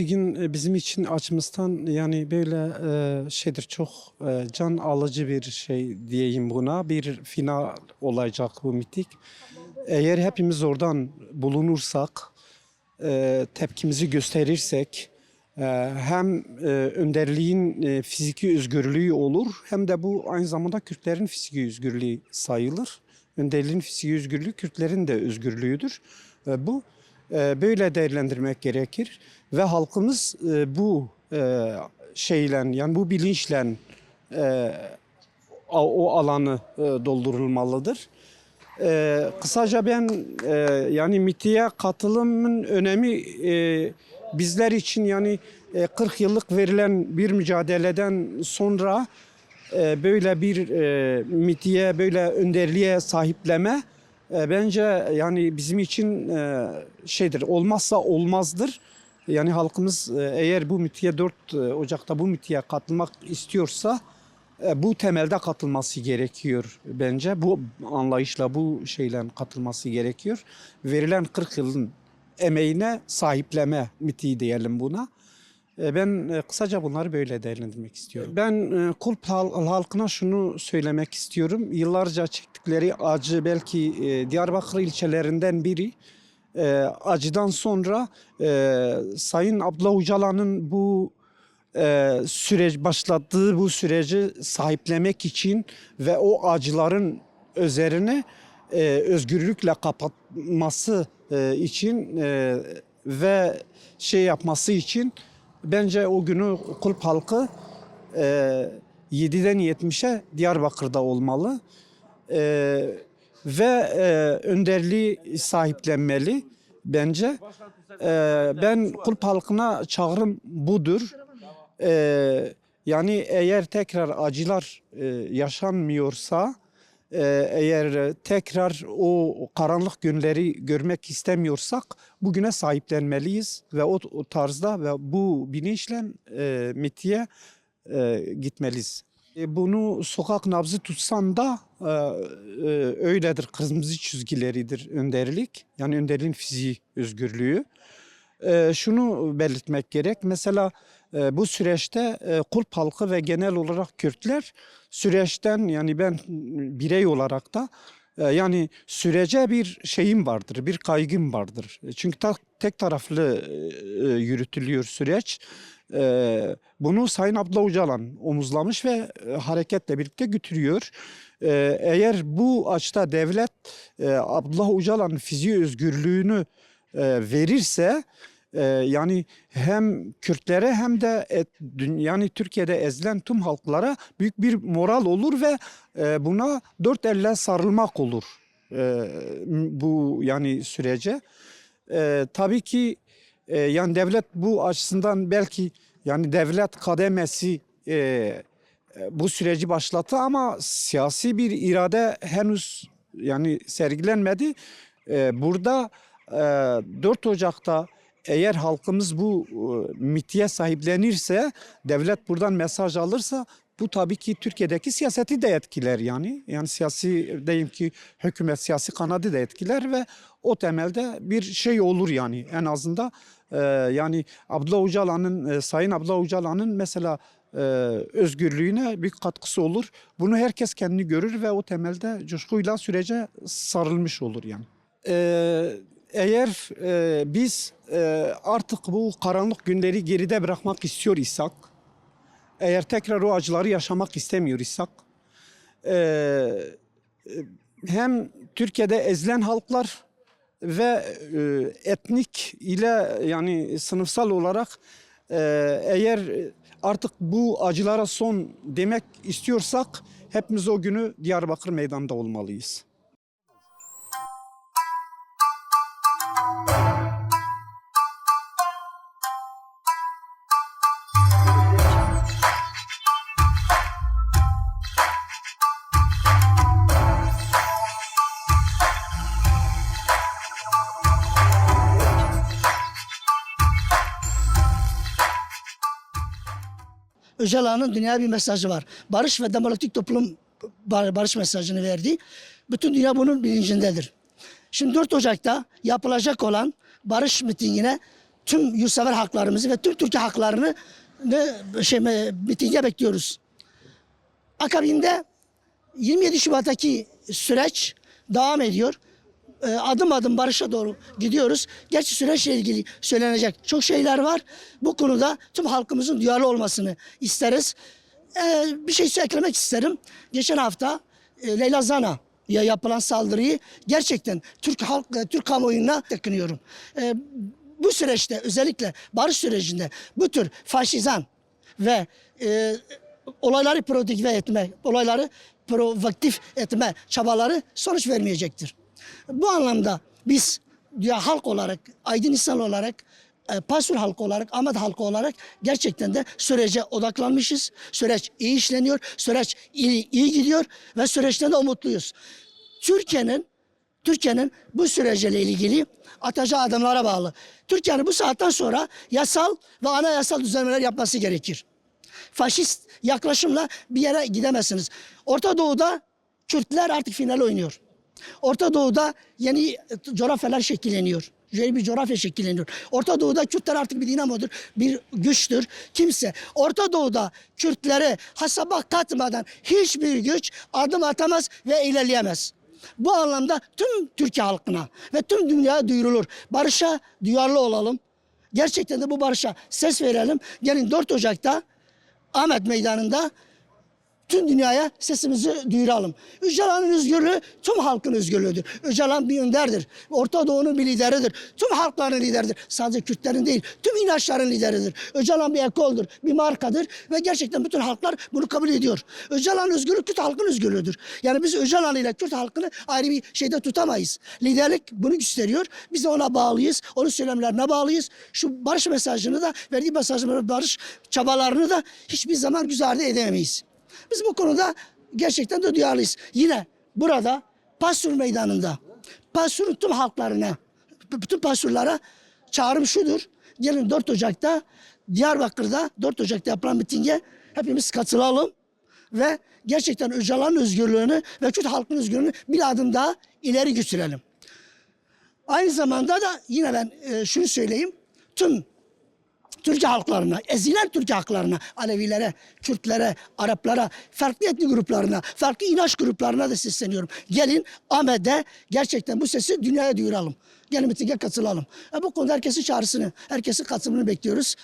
mitingin bizim için açımızdan yani böyle çok can alıcı bir şey diyeyim buna. Bir final olacak bu miting. Eğer hepimiz oradan bulunursak, tepkimizi gösterirsek, hem önderliğin fiziki özgürlüğü olur hem de bu aynı zamanda Kürtlerin fiziki özgürlüğü sayılır. Önderliğin fiziki özgürlüğü Kürtlerin de özgürlüğüdür. Bu böyle değerlendirmek gerekir ve halkımız bu şeyle yani bu bilinçle o alanı doldurulmalıdır. Kısaca ben yani MİT'e katılımın önemi bizler için yani 40 yıllık verilen bir mücadeleden sonra böyle bir MİT'e böyle önderliğe sahipleme bence yani bizim için olmazsa olmazdır. Yani halkımız eğer bu MİT'e 4 Ocak'ta bu MİT'e katılmak istiyorsa bu temelde katılması gerekiyor bence. Bu anlayışla bu şeyle katılması gerekiyor. Verilen 40 yılın emeğine sahipleme MİT'i diyelim buna. Ben kısaca bunları böyle değerlendirmek istiyorum. Ben Kulp halkına şunu söylemek istiyorum. Yıllarca çektikleri acı belki Diyarbakır ilçelerinden biri. Acıdan sonra Sayın Abdullah Öcalan'ın bu başlattığı bu süreci sahiplemek için ve o acıların üzerine özgürlükle kapatması için ve yapması için bence o günü Kulp halkı 7'den 70'e Diyarbakır'da olmalı ve önderliği sahiplenmeli bence. Ben Kulp halkına çağrım budur. Yani eğer tekrar acılar yaşanmıyorsa, eğer tekrar o karanlık günleri görmek istemiyorsak bugüne sahiplenmeliyiz ve o tarzda ve bu bilinçle MİT'e gitmeliyiz. Bunu sokak nabzı tutsan da öyledir. Kırmızı çizgileridir önderlik. Yani önderliğin fiziği özgürlüğü. Şunu belirtmek gerek. Mesela bu süreçte Kulp halkı ve genel olarak Kürtler süreçten yani ben birey olarak da yani sürece bir şeyim vardır, bir kaygım vardır. Çünkü tek taraflı yürütülüyor süreç. Bunu Sayın Abdullah Öcalan omuzlamış ve hareketle birlikte götürüyor. Eğer bu açıda devlet Abdullah Öcalan'ın fiziği özgürlüğünü verirse yani hem Kürtlere hem de yani Türkiye'de ezilen tüm halklara büyük bir moral olur ve buna dört elle sarılmak olur bu yani sürece. Tabii ki yani devlet bu açısından belki yani devlet kademesi bu süreci başlattı ama siyasi bir irade henüz yani sergilenmedi. Burada 4 Ocak'ta eğer halkımız bu MİT'e sahiplenirse, devlet buradan mesaj alırsa bu tabii ki Türkiye'deki siyaseti de etkiler yani. Yani siyasi diyeyim ki hükümet siyasi kanadı da etkiler ve o temelde bir şey olur yani en azından yani Abdullah Öcalan'ın Sayın Abdullah Öcalan'ın mesela özgürlüğüne büyük katkısı olur. Bunu herkes kendini görür ve o temelde coşkuyla sürece sarılmış olur yani. Eğer biz artık bu karanlık günleri geride bırakmak istiyor isek, eğer tekrar o acıları yaşamak istemiyor isek, hem Türkiye'de ezilen halklar ve etnik ile yani sınıfsal olarak eğer artık bu acılara son demek istiyorsak hepimiz o günü Diyarbakır Meydanı'nda olmalıyız. Öcalan'ın dünyaya bir mesajı var. Barış ve demokratik toplum barış mesajını verdi. Bütün dünya bunun bilincindedir. Şimdi 4 Ocak'ta yapılacak olan barış mitingine tüm yurtsever haklarımızı ve tüm Türkiye haklarını mitinge bekliyoruz. Akabinde 27 Şubat'taki süreç devam ediyor. Adım adım barışa doğru gidiyoruz. Gerçi süreçle ilgili söylenecek çok şeyler var. Bu konuda tüm halkımızın duyarlı olmasını isteriz. Bir şey eklemek isterim. Geçen hafta Leyla Zana'ya yapılan saldırıyı gerçekten Türk kamuoyuna yakınıyorum. Bu süreçte özellikle barış sürecinde bu tür faşizan ve olayları provokatif etme çabaları sonuç vermeyecektir. Bu anlamda biz halk olarak, aydın insan olarak, Pasur halkı olarak, Ahmet halkı olarak gerçekten de sürece odaklanmışız. Süreç iyi işleniyor, süreç iyi gidiyor ve süreçten de umutluyuz. Türkiye'nin bu süreçle ilgili atacağı adımlara bağlı. Türkiye'nin bu saatten sonra yasal ve anayasal düzenlemeler yapması gerekir. Faşist yaklaşımla bir yere gidemezsiniz. Orta Doğu'da Kürtler artık final oynuyor. Orta Doğu'da yeni coğrafyalar şekilleniyor. Yeni bir coğrafya şekilleniyor. Orta Doğu'da Kürtler artık bir dinamodur, bir güçtür. Kimse Orta Doğu'da Kürtlere hasaba katmadan hiçbir güç adım atamaz ve ilerleyemez. Bu anlamda tüm Türkiye halkına ve tüm dünyaya duyurulur. Barışa duyarlı olalım. Gerçekten de bu barışa ses verelim. Gelin 4 Ocak'ta Ahmet Meydanı'nda tüm dünyaya sesimizi duyuralım. Öcalan'ın özgürlüğü tüm halkın özgürlüğüdür. Öcalan bir önderdir. Orta Doğu'nun bir lideridir. Tüm halkların lideridir. Sadece Kürtlerin değil, tüm inançların lideridir. Öcalan bir ekoldur, bir markadır ve gerçekten bütün halklar bunu kabul ediyor. Öcalan'ın özgürlüğü Kürt halkın özgürlüğüdür. Yani biz Öcalan ile Kürt halkını ayrı bir şeyde tutamayız. Liderlik bunu gösteriyor. Biz de ona bağlıyız. Onun söylemlerine bağlıyız. Şu barış mesajını da, verdiği mesajını, barış çabalarını da hiçbir zaman göz ardı edemeyiz. Biz bu konuda gerçekten de duyarlıyız. Yine burada Pasur Meydanı'nda Pasur'un tüm halklarına, bütün Pasurlara çağrım şudur. Gelin 4 Ocak'ta Diyarbakır'da 4 Ocak'ta yapılan mitinge hepimiz katılalım ve gerçekten Öcalan'ın özgürlüğünü ve Kürt halkının özgürlüğünü bir adım daha ileri götürelim. Aynı zamanda da yine ben şunu söyleyeyim. Tüm Türkiye halklarına, ezilen Türkiye halklarına, Alevilere, Kürtlere, Araplara, farklı etnik gruplarına, farklı inanç gruplarına da sesleniyorum. Gelin Ahmet'e gerçekten bu sesi dünyaya duyuralım. Gelin mitinge katılalım. Bu konuda herkesin çağrısını, herkesin katılımını bekliyoruz.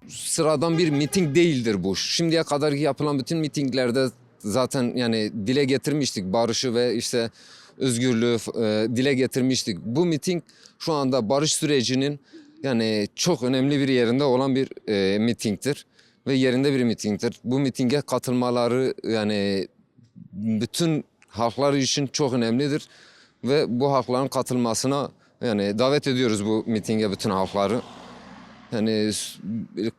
Sıradan bir miting değildir bu. Şimdiye kadar yapılan bütün mitinglerde zaten yani dile getirmiştik barışı ve işte özgürlüğü dile getirmiştik. Bu miting şu anda barış sürecinin yani çok önemli bir yerinde olan bir mitingdir ve yerinde bir mitingdir. Bu mitinge katılmaları yani bütün halklar için çok önemlidir ve bu halkların katılmasına yani davet ediyoruz bu mitinge bütün halkları. Yani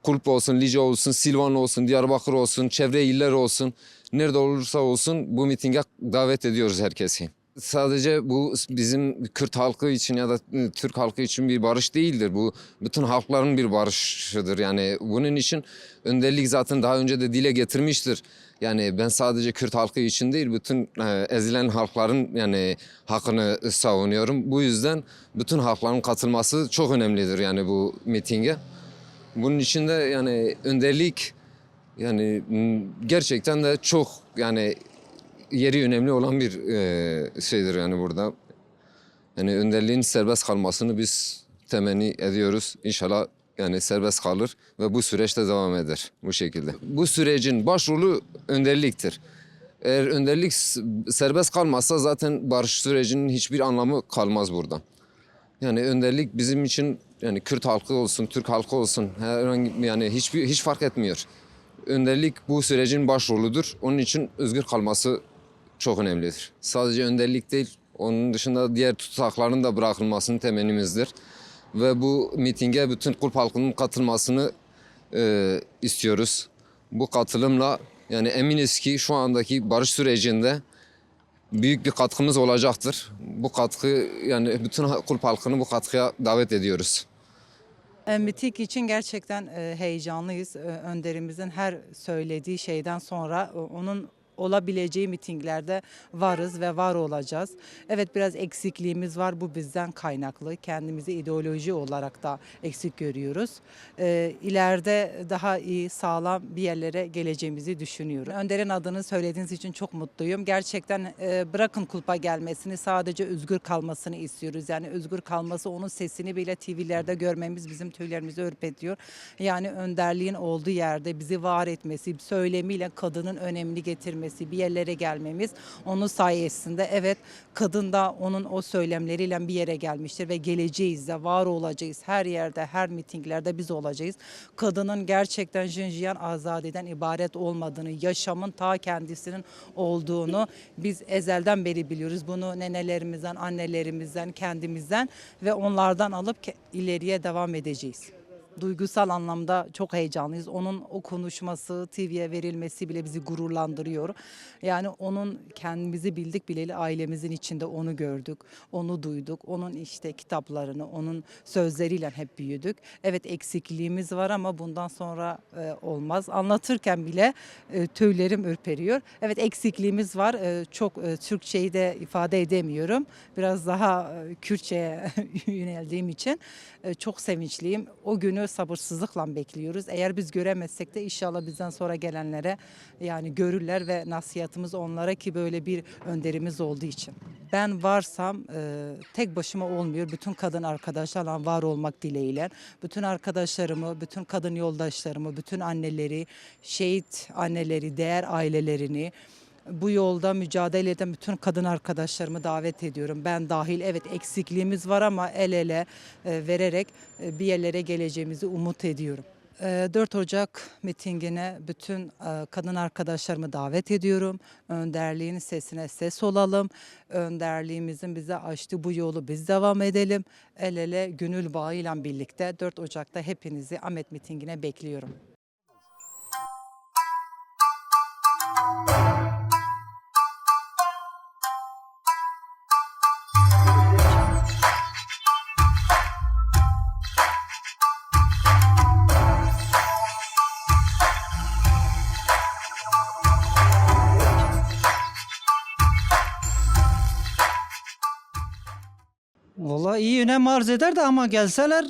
Kulp olsun, Lice olsun, Silvan olsun, Diyarbakır olsun, çevre iller olsun, nerede olursa olsun bu mitinge davet ediyoruz herkesi. Sadece bu bizim Kürt halkı için ya da Türk halkı için bir barış değildir. Bu bütün halkların bir barışıdır. Yani bunun için önderlik zaten daha önce de dile getirmiştir. Yani ben sadece Kürt halkı için değil, bütün ezilen halkların yani hakkını savunuyorum. Bu yüzden bütün halkların katılması çok önemlidir yani bu mitinge. Bunun için de yani önderlik yani gerçekten de çok yani yeri önemli olan bir şeydir yani burada. Yani önderliğin serbest kalmasını biz temenni ediyoruz. İnşallah yani serbest kalır ve bu süreçte devam eder bu şekilde. Bu sürecin başrolü önderliktir. Eğer önderlik serbest kalmazsa zaten barış sürecinin hiçbir anlamı kalmaz burada. Yani önderlik bizim için yani Kürt halkı olsun, Türk halkı olsun herhangi yani hiç fark etmiyor. Önderlik bu sürecin başrolüdür. Onun için özgür kalması çok önemlidir. Sadece önderlik değil, onun dışında diğer tutsakların da bırakılmasını temennimizdir. Ve bu mitinge bütün Kulp halkının katılmasını istiyoruz. Bu katılımla Yani eminiz ki şu andaki barış sürecinde büyük bir katkımız olacaktır. Bu katkı yani bütün Kulp halkını bu katkıya davet ediyoruz. Miting için gerçekten heyecanlıyız. Önderimizin her söylediği şeyden sonra onun olabileceği mitinglerde varız ve var olacağız. Evet, biraz eksikliğimiz var. Bu bizden kaynaklı. Kendimizi ideoloji olarak da eksik görüyoruz. İleride daha iyi, sağlam bir yerlere geleceğimizi düşünüyorum. Önder'in adını söylediğiniz için çok mutluyum. Gerçekten bırakın Kulp'a gelmesini, sadece özgür kalmasını istiyoruz. Yani özgür kalması, onun sesini bile TV'lerde görmemiz bizim tüylerimizi ürpetiyor. Yani önderliğin olduğu yerde bizi var etmesi, söylemiyle kadının önemini getirmesi, bir yerlere gelmemiz onun sayesinde. Evet, kadın da onun o söylemleriyle bir yere gelmiştir ve geleceğiz de, var olacağız. Her yerde, her mitinglerde biz olacağız. Kadının gerçekten Jinjiyan Azade'den ibaret olmadığını, yaşamın ta kendisinin olduğunu biz ezelden beri biliyoruz. Bunu nenelerimizden, annelerimizden, kendimizden ve onlardan alıp ileriye devam edeceğiz. Duygusal anlamda çok heyecanlıyız. Onun o konuşması, TV'ye verilmesi bile bizi gururlandırıyor. Yani onun kendimizi bildik bileli ailemizin içinde onu gördük, onu duyduk. Onun işte kitaplarını, onun sözleriyle hep büyüdük. Evet, eksikliğimiz var ama bundan sonra olmaz. Anlatırken bile tüylerim ürperiyor. Evet, eksikliğimiz var. Çok Türkçeyi de ifade edemiyorum. Biraz daha Kürtçe'ye yöneldiğim için çok sevinçliyim. O günü sabırsızlıkla bekliyoruz. Eğer biz göremezsek de inşallah bizden sonra gelenlere yani görürler ve nasihatımız onlara ki böyle bir önderimiz olduğu için. Ben varsam tek başıma olmuyor. Bütün kadın arkadaşlarla var olmak dileğiyle. Bütün arkadaşlarımı, bütün kadın yoldaşlarımı, bütün anneleri, şehit anneleri, değer ailelerini, bu yolda mücadele eden bütün kadın arkadaşlarımı davet ediyorum. Ben dahil, evet eksikliğimiz var ama el ele vererek bir yerlere geleceğimizi umut ediyorum. 4 Ocak mitingine bütün kadın arkadaşlarımı davet ediyorum. Önderliğin sesine ses olalım. Önderliğimizin bize açtığı bu yolu biz devam edelim. El ele gönül bağıyla birlikte 4 Ocak'ta hepinizi Ahmet mitingine bekliyorum. Vallahi iyi önem arz eder de ama gelseler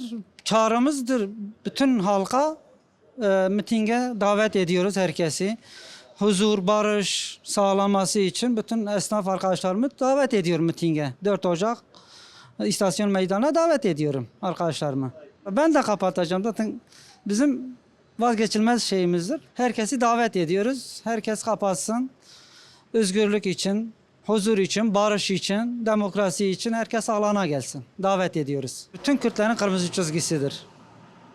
çağrımızdır. Bütün halka mitinge davet ediyoruz herkesi. Huzur, barış sağlaması için bütün esnaf arkadaşlarımı davet ediyorum mitinge. 4 Ocak istasyon meydanına davet ediyorum arkadaşlarımı. Ben de kapatacağım zaten bizim vazgeçilmez şeyimizdir. Herkesi davet ediyoruz. Herkes kapatsın. Özgürlük için, huzur için, barış için, demokrasi için herkes alana gelsin. Davet ediyoruz. Bütün Kürtlerin kırmızı çizgisidir.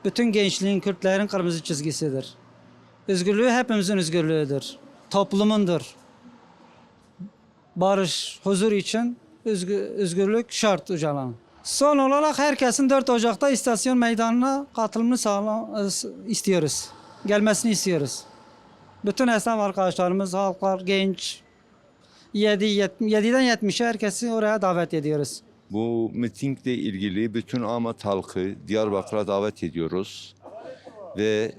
Bütün gençliğin, Kürtlerin kırmızı çizgisidir. Özgürlüğü hepimizin özgürlüğüdür. Toplumundur. Barış, huzur için özgürlük şart Öcalan. Son olarak herkesin 4 Ocak'ta istasyon meydanına katılımını istiyoruz. Gelmesini istiyoruz. Bütün esnaf arkadaşlarımız, halklar, genç, 7'den 70'e herkesi oraya davet ediyoruz. Bu mitingle ilgili bütün Ahmet halkı Diyarbakır'a davet ediyoruz. Ve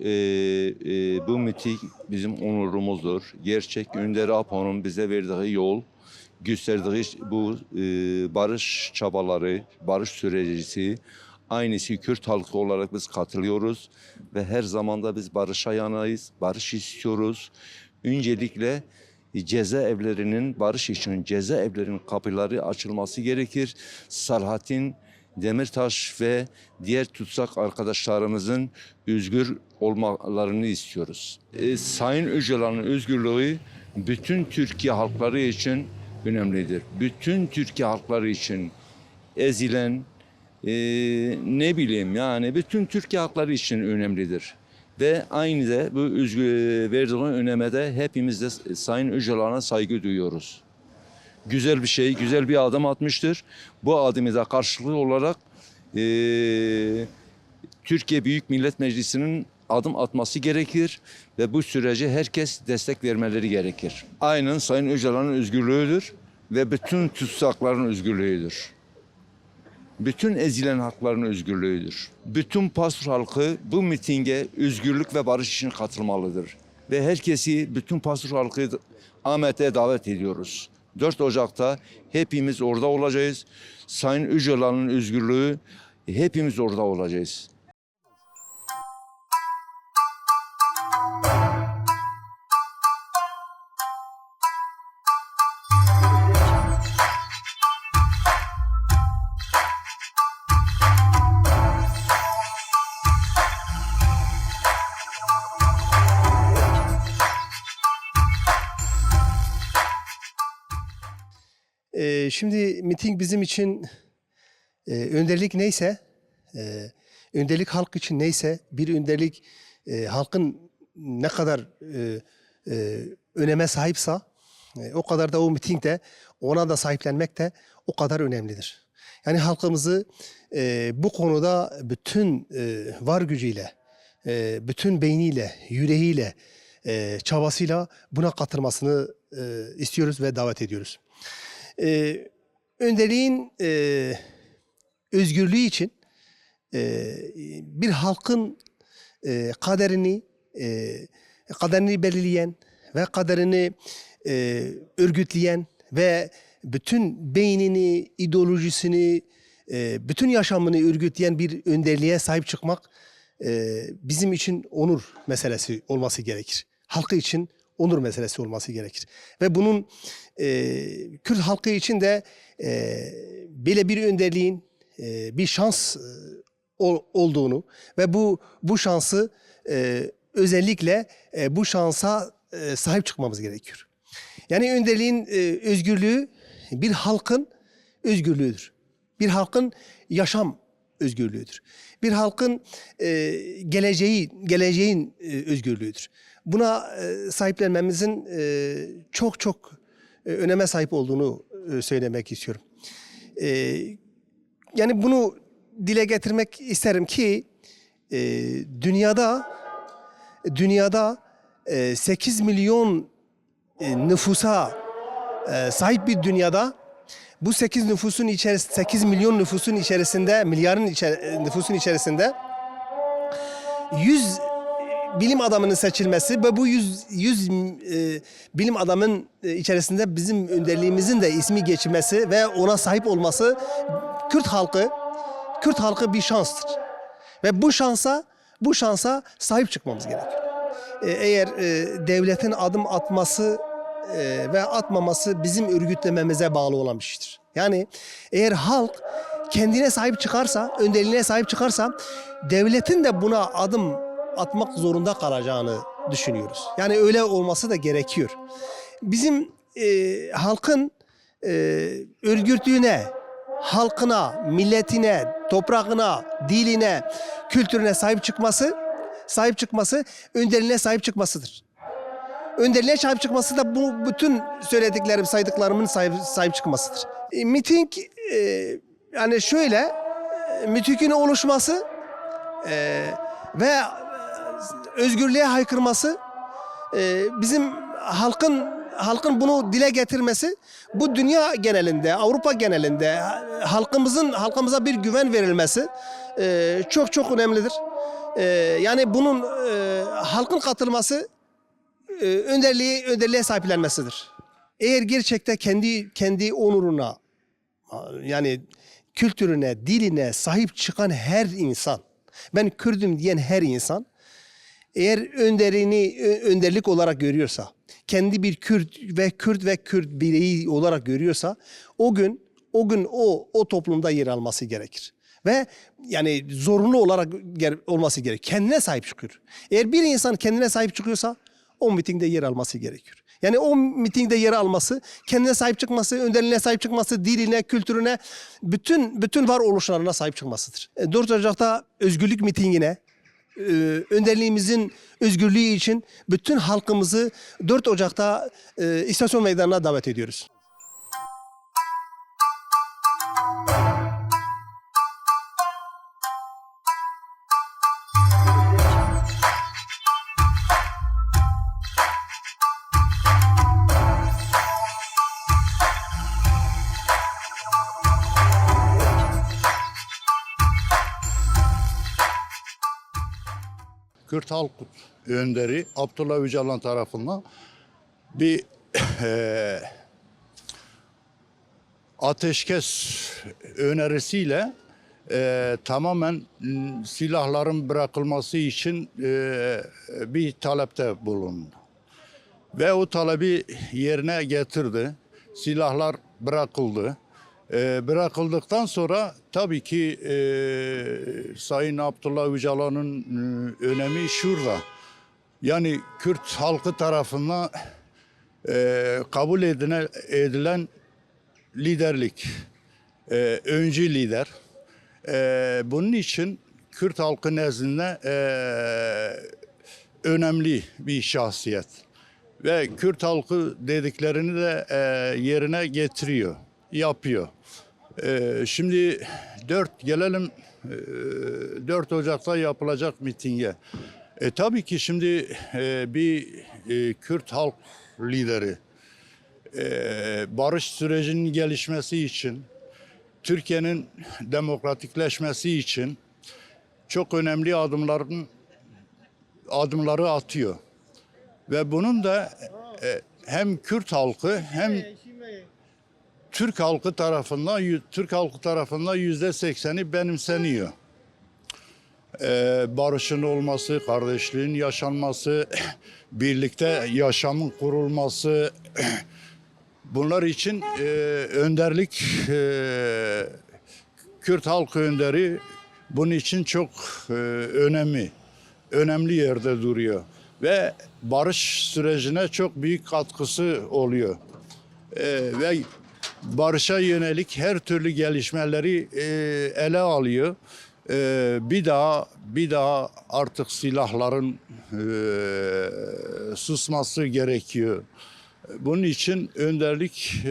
bu miting bizim onurumuzdur. Gerçek Önder Apo'nun bize verdiği yol, gösterdiği bu barış çabaları, barış süreci, aynısı Kürt halkı olarak biz katılıyoruz. Ve her zaman da biz barışa yanayız, barış istiyoruz. Öncelikle cezaevlerinin barış için cezaevlerinin kapıları açılması gerekir. Selahattin Demirtaş ve diğer tutsak arkadaşlarımızın özgür olmalarını istiyoruz. Sayın Öcalan'ın özgürlüğü bütün Türkiye halkları için önemlidir. Bütün Türkiye halkları için ezilen ne bileyim yani bütün Türkiye halkları için önemlidir. Ve aynı da bu verdiği öneme de hepimiz de Sayın Öcalan'a saygı duyuyoruz. Güzel bir şey, güzel bir adım atmıştır. Bu adımı da karşılıklı olarak Türkiye Büyük Millet Meclisi'nin adım atması gerekir ve bu sürece herkes destek vermeleri gerekir. Aynen Sayın Öcalan'ın özgürlüğüdür ve bütün tutsakların özgürlüğüdür. Bütün ezilen hakların özgürlüğüdür. Bütün Pastur halkı bu mitinge özgürlük ve barış için katılmalıdır. Ve herkesi, bütün Pastur halkı Ahmet'e davet ediyoruz. 4 Ocak'ta hepimiz orada olacağız. Sayın Öcalan'ın özgürlüğü, hepimiz orada olacağız. Şimdi miting bizim için önderlik neyse, önderlik halk için neyse, bir önderlik halkın ne kadar öneme sahipse, o kadar da o mitingde ona da sahiplenmek de o kadar önemlidir. Yani halkımızı bu konuda bütün var gücüyle, bütün beyniyle, yüreğiyle, çabasıyla buna katılmasını istiyoruz ve davet ediyoruz. Önderliğin özgürlüğü için bir halkın kaderini belirleyen ve kaderini örgütleyen ve bütün beynini, ideolojisini, bütün yaşamını örgütleyen bir önderliğe sahip çıkmak bizim için onur meselesi olması gerekir. Halkı için onur meselesi olması gerekir. Ve bunun Kürt halkı için de böyle bir önderliğin bir şans olduğunu ve bu şansı özellikle bu şansa sahip çıkmamız gerekiyor. Yani önderliğin özgürlüğü bir halkın özgürlüğüdür. Bir halkın yaşam özgürlüğüdür. Bir halkın geleceğin özgürlüğüdür. Buna sahiplenmemizin çok öneme sahip olduğunu söylemek istiyorum. Yani bunu dile getirmek isterim ki dünyada 8 milyon nüfusa sahip bir dünyada bu 8 milyon nüfusun içerisinde, nüfusun içerisinde 100 bilim adamının seçilmesi ve bu 100 bilim adamın içerisinde bizim önderliğimizin de ismi geçmesi ve ona sahip olması Kürt halkı bir şanstır. Ve bu şansa sahip çıkmamız gerekiyor. Eğer devletin adım atması ve atmaması bizim örgütlememize bağlı olan bir şeydir. Yani eğer halk kendine sahip çıkarsa, önderliğine sahip çıkarsa devletin de buna adım atmak zorunda kalacağını düşünüyoruz. Yani öyle olması da gerekiyor. Bizim halkın örgütlüğüne, halkına, milletine, toprağına, diline, kültürüne sahip çıkması önderliğine sahip çıkmasıdır. Önderliğe sahip çıkması da bu bütün saydıklarımın sahip çıkmasıdır. Miting yani şöyle mitingin oluşması ve özgürlüğe haykırması bizim halkın bunu dile getirmesi bu dünya genelinde, Avrupa genelinde halkımıza bir güven verilmesi çok önemlidir. Yani bunun halkın katılması önderliğe sahiplenmesidir. Eğer gerçekten kendi onuruna, yani kültürüne, diline sahip çıkan her insan, ben Kürdüm diyen her insan, eğer önderlik olarak görüyorsa, kendi bir Kürt bireyi olarak görüyorsa, o gün o toplumda yer alması gerekir. Ve yani zorunlu olarak olması gerekir. Kendine sahip çıkıyor. Eğer bir insan kendine sahip çıkıyorsa, o mitingde yer alması gerekiyor. Yani o mitingde yer alması, kendine sahip çıkması, önderliğine sahip çıkması, diline, kültürüne, bütün varoluşlarına sahip çıkmasıdır. 4 Ocak'ta özgürlük mitingine, önderliğimizin özgürlüğü için bütün halkımızı 4 Ocak'ta istasyon meydanına davet ediyoruz. Kürt Halk Önderi Abdullah Öcalan tarafından bir ateşkes önerisiyle tamamen silahların bırakılması için bir talepte bulundu. Ve o talebi yerine getirdi. Silahlar bırakıldı. Bırakıldıktan sonra tabii ki Sayın Abdullah Öcalan'ın önemi şurada. Yani Kürt halkı tarafından kabul edilen liderlik, öncü lider. Bunun için Kürt halkı nezdinde önemli bir şahsiyet. Ve Kürt halkı dediklerini de yerine getiriyor, yapıyor. Şimdi gelelim 4 Ocak'ta yapılacak mitinge. Tabii ki şimdi bir Kürt halk lideri barış sürecinin gelişmesi için, Türkiye'nin demokratikleşmesi için çok önemli adımları atıyor. Ve bunun da hem Kürt halkı hem Türk halkı tarafından %80'i benimseniyor. Barışın olması, kardeşliğin yaşanması, birlikte yaşamın kurulması, bunlar için önderlik, Kürt halkı önderi bunun için çok önemli yerde duruyor. Ve barış sürecine çok büyük katkısı oluyor. Ve barışa yönelik her türlü gelişmeleri ele alıyor. Bir daha artık silahların susması gerekiyor. Bunun için önderlik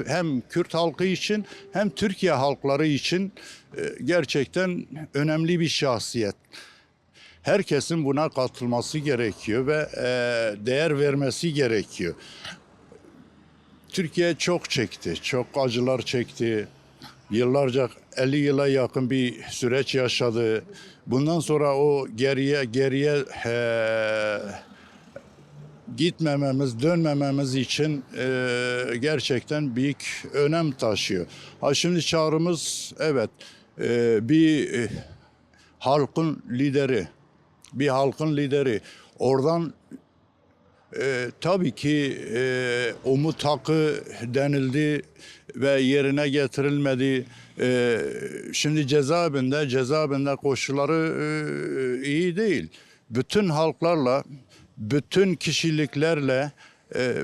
hem Kürt halkı için hem Türkiye halkları için gerçekten önemli bir şahsiyet. Herkesin buna katılması gerekiyor ve değer vermesi gerekiyor. Türkiye çok çekti, çok acılar çekti. Yıllarca 50 yıla yakın bir süreç yaşadı. Bundan sonra o geriye gitmememiz, dönmememiz için gerçekten büyük önem taşıyor. Şimdi çağrımız evet bir halkın lideri. Oradan tabii ki umut hakkı denildi ve yerine getirilmedi. Şimdi cezaevinde koşulları iyi değil. Bütün halklarla, bütün kişiliklerle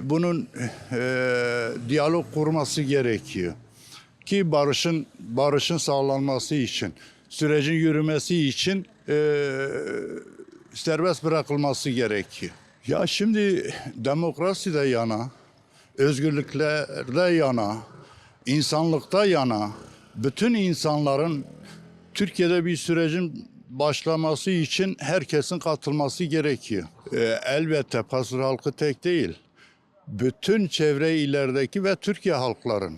bunun diyalog kurması gerekiyor. Ki barışın sağlanması için, sürecin yürümesi için serbest bırakılması gerekiyor. Ya şimdi demokraside yana, özgürlüklerde yana, insanlıkta yana, bütün insanların Türkiye'de bir sürecin başlaması için herkesin katılması gerekiyor. Elbette Pasır halkı tek değil. Bütün çevre illerdeki ve Türkiye halkların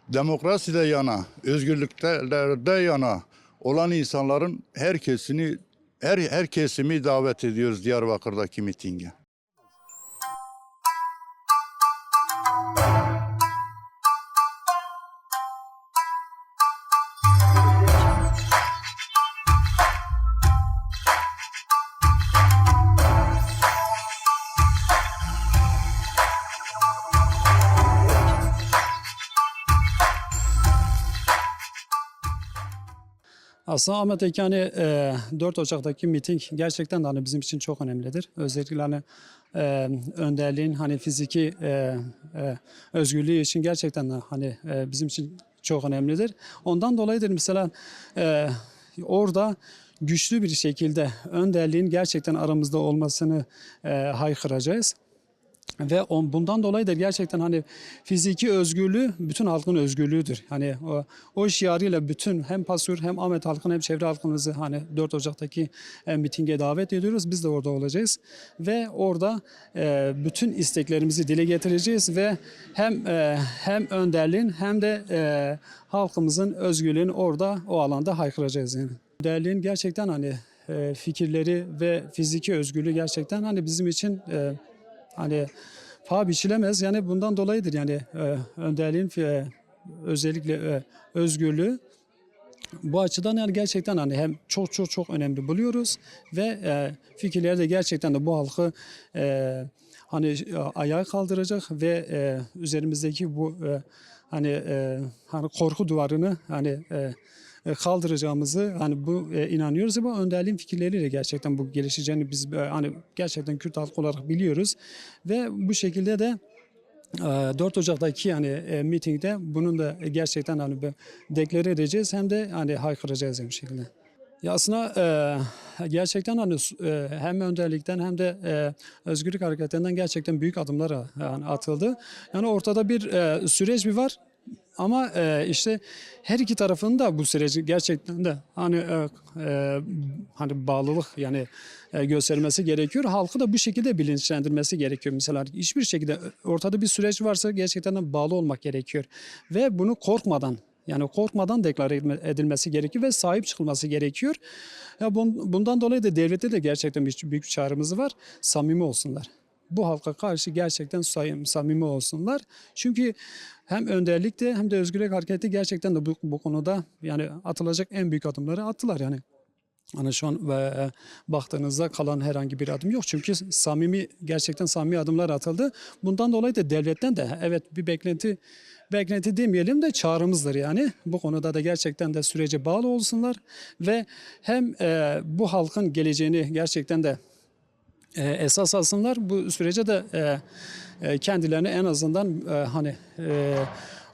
demokraside yana, özgürlüklerde yana olan insanların her kesimi davet ediyoruz Diyarbakır'daki mitinge. Aslında Ahmet Eki hani 4 Ocak'taki miting gerçekten de hani bizim için çok önemlidir. Özellikle hani önderliğin hani fiziki özgürlüğü için gerçekten de hani bizim için çok önemlidir. Ondan dolayıdır mesela orada güçlü bir şekilde önderliğin gerçekten aramızda olmasını haykıracağız. Ve bundan dolayı da gerçekten hani fiziki özgürlüğü bütün halkın özgürlüğüdür. Hani o şiarıyla bütün hem Pasur hem Ahmet halkını hem çevre halkımızı hani 4 Ocak'taki mitinge davet ediyoruz. Biz de orada olacağız ve orada bütün isteklerimizi dile getireceğiz ve hem önderliğin hem de halkımızın özgürlüğünü orada o alanda haykıracağız yani. Önderliğin gerçekten hani fikirleri ve fiziki özgürlüğü gerçekten hani bizim için hani paha biçilemez. Yani bundan dolayıdır yani önderliğin özellikle özgürlüğü. Bu açıdan yani gerçekten hani hem çok önemli buluyoruz ve fikirleri de gerçekten de bu halkı hani ayağa kaldıracak ve üzerimizdeki bu hani korku duvarını hani kaldıracağımızı hani bu inanıyoruz ama önderliğin fikirleriyle gerçekten bu gelişeceğini biz hani gerçekten Kürt halkı olarak biliyoruz ve bu şekilde de 4 Ocak'taki yani mitingde bunun da gerçekten hani deklare edeceğiz hem de hani haykıracağız bir şekilde. Ya aslında gerçekten hani hem önderlikten hem de özgürlük hareketlerinden gerçekten büyük adımlar yani atıldı. Yani ortada bir süreç var. Ama işte her iki tarafın da bu süreci gerçekten de hani bağlılık yani göstermesi gerekiyor. Halkı da bu şekilde bilinçlendirmesi gerekiyor. Mesela hiçbir şekilde ortada bir süreç varsa gerçekten de bağlı olmak gerekiyor. Ve bunu korkmadan deklare edilmesi gerekiyor ve sahip çıkılması gerekiyor. Ya bundan dolayı da devlette de gerçekten büyük bir çağrımız var. Samimi olsunlar. Bu halka karşı gerçekten samimi olsunlar. Çünkü hem önderlikte hem de özgürlük hareketi gerçekten de bu konuda yani atılacak en büyük adımları attılar yani. Hani şu an baktığınızda kalan herhangi bir adım yok. Çünkü gerçekten samimi adımlar atıldı. Bundan dolayı da devletten de evet bir beklenti demeyelim de çağrımızdır yani. Bu konuda da gerçekten de sürece bağlı olsunlar ve hem bu halkın geleceğini gerçekten de esas alsınlar. Bu sürece de kendilerini en azından hani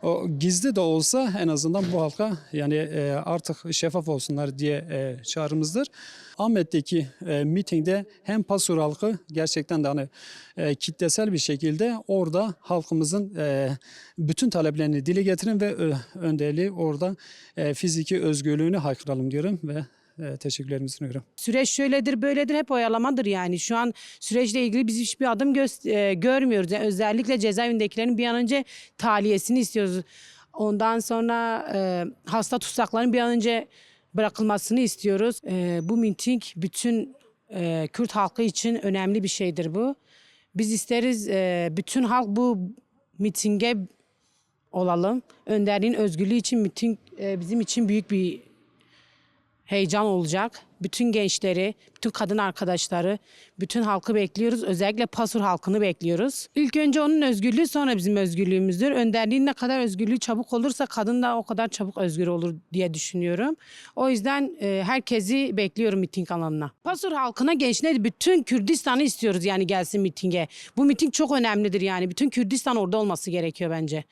o gizli de olsa en azından bu halka yani artık şeffaf olsunlar diye çağrımızdır. Ahmet'teki mitingde hem Pasur halkı gerçekten de hani kitlesel bir şekilde orada halkımızın bütün taleplerini dile getirin ve önderliği orada fiziki özgürlüğünü haykıralım diyorum ve teşekkürlerimi sunuyorum. Süreç şöyledir böyledir hep oyalamadır yani. Şu an süreçle ilgili biz hiçbir adım görmüyoruz. Yani özellikle cezaevindekilerin bir an önce tahliyesini istiyoruz. Ondan sonra hasta tutsakların bir an önce bırakılmasını istiyoruz. Bu miting bütün Kürt halkı için önemli bir şeydir bu. Biz isteriz bütün halk bu mitinge olalım. Önderliğin özgürlüğü için miting bizim için büyük bir heyecan olacak. Bütün gençleri, bütün kadın arkadaşları, bütün halkı bekliyoruz. Özellikle Pasur halkını bekliyoruz. İlk önce onun özgürlüğü sonra bizim özgürlüğümüzdür. Önderliğin ne kadar özgürlüğü çabuk olursa kadın da o kadar çabuk özgür olur diye düşünüyorum. O yüzden herkesi bekliyorum miting alanına. Pasur halkına, gençliğine, bütün Kürdistan'ı istiyoruz yani gelsin mitinge. Bu miting çok önemlidir yani. Bütün Kürdistan orada olması gerekiyor bence.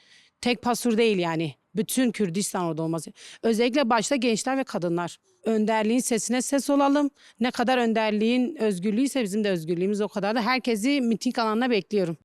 Tek Pasur değil yani. Bütün Kürdistan orada olması. Özellikle başta gençler ve kadınlar. Önderliğin sesine ses olalım. Ne kadar önderliğin özgürlüğü ise bizim de özgürlüğümüz o kadar da. Herkesi miting alanına bekliyorum.